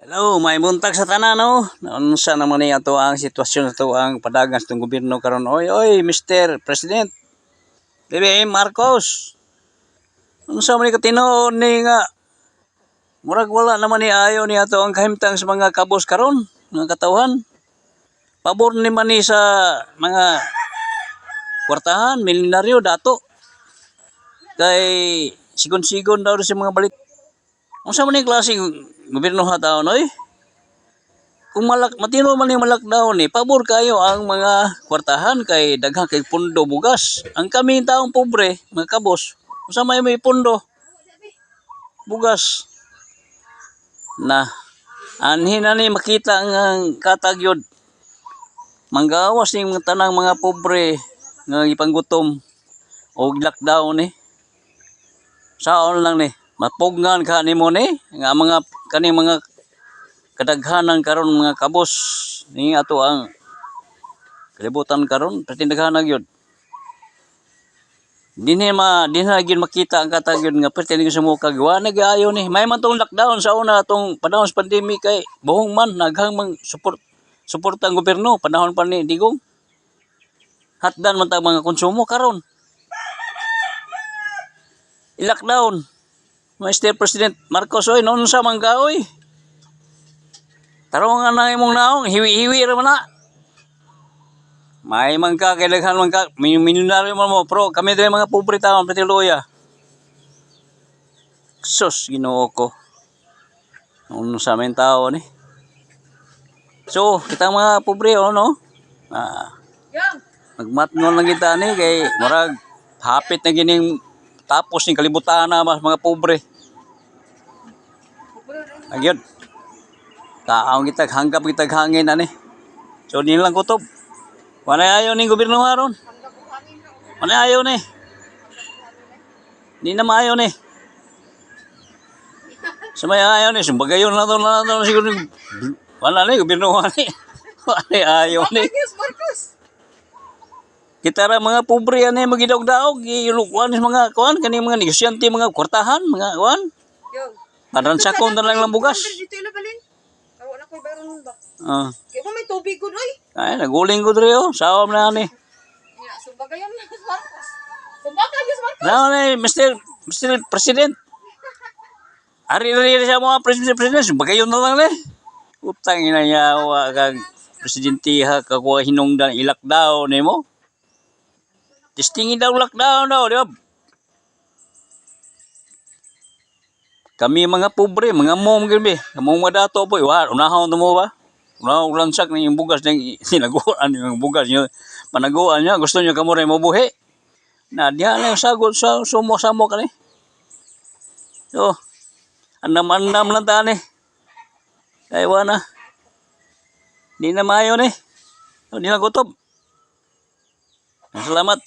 Hello, may buntag sa tanan no. Unsa naman ni ato ang sitwasyon sa ang padagan sa gobyerno karon? Oy, Mr. President. BBM Marcos. Unsa man ni katinoon ni nga murag wala naman ni ayo ni ato ang kahimtang sa mga kabos karon, mga katawhan. Pabor ni man ni sa mga kwartahan, milyonaryo dato. Kay sigon-sigon daw sa mga balit. Unsa man ni klase gobyerno ha taon oy? Kung matino man yung malakdaw ni, pabor kayo ang mga kwartahan kay daghang kay pundo bugas. Ang kami taong pobre, mga kabos, usa may pundo bugas na anhin na ni makita ang katagyod. Manggawas ning mga tanang mga pobre nga ipanggutom o lockdown ni. Saon lang ni, mapugnan ka nimo ni nga mga kaning mga kadaghanan karon mga kabos ni ato ang kalibutan karon pertindaghanan gyud dinhi gyud makita ang katagyod nga pertindig sa muka wa nag-ayo ni may man tong lockdown sa una atong panahon sa pandemic kay buhong man naghang mang suporta ang gobyerno panahon pa ni Digong hatdan man ta mga konsumo karon i-lockdown Mr. President Marcos oy noon sa manggaoy tarong nga na imong naong, hiwi-hiwi ra man na. May man ka, kailangan man ka, milyonaryo man mo, pero kami din mga pobre taon, pati loya. Sus, ginoo ko. Ano sa amin tao ni. So, kita mga pobre, no? Magmatngon lang kita ni, kay murag, hapit na gining tapos ni kalibutan na mga pobre. Agyod. Taong kita hanggap kita hangin ani. So din lang kutob. Wala ayo ning gobyerno haron. Wala ayo ni. Di na maayo ni. Sumay ayo ni sumbagayon na to siguro wala ni gobyerno ani. Wala ayo ni. Kita ra mga pobre ani magidog-daog ilukuan ni mga kuan kani mga negosyante mga kwartahan mga kuan. Padran sakon lang bugas. Kaya mo may tubig ko, oy. Ay, naguling ko dre oh. Sawam na ni. Sumbagayan na sa Marcos. Sumbagayan sa Marcos. Now ni Mr. President. Ari siya mga president. Sumbagayon na lang ni. Utang ina niya wa kag presidente ha kakuha hinungdan i-lockdown nimo. Testingin daw lockdown daw, di ba? Kami mga pobre, mga mom gani. Kamong mga dato po, unahon mo ba? Unahon lansak ni yung bugas ng sinaguan yung bugas niyo. Panaguan niya, gusto niyo kamo rin mabuhi. Na diha na yung sagot sa sumo-samo ka ni. So, andam-andam lang ta ni. Kaya na. Di na maayo ni. Di na gutob. Salamat.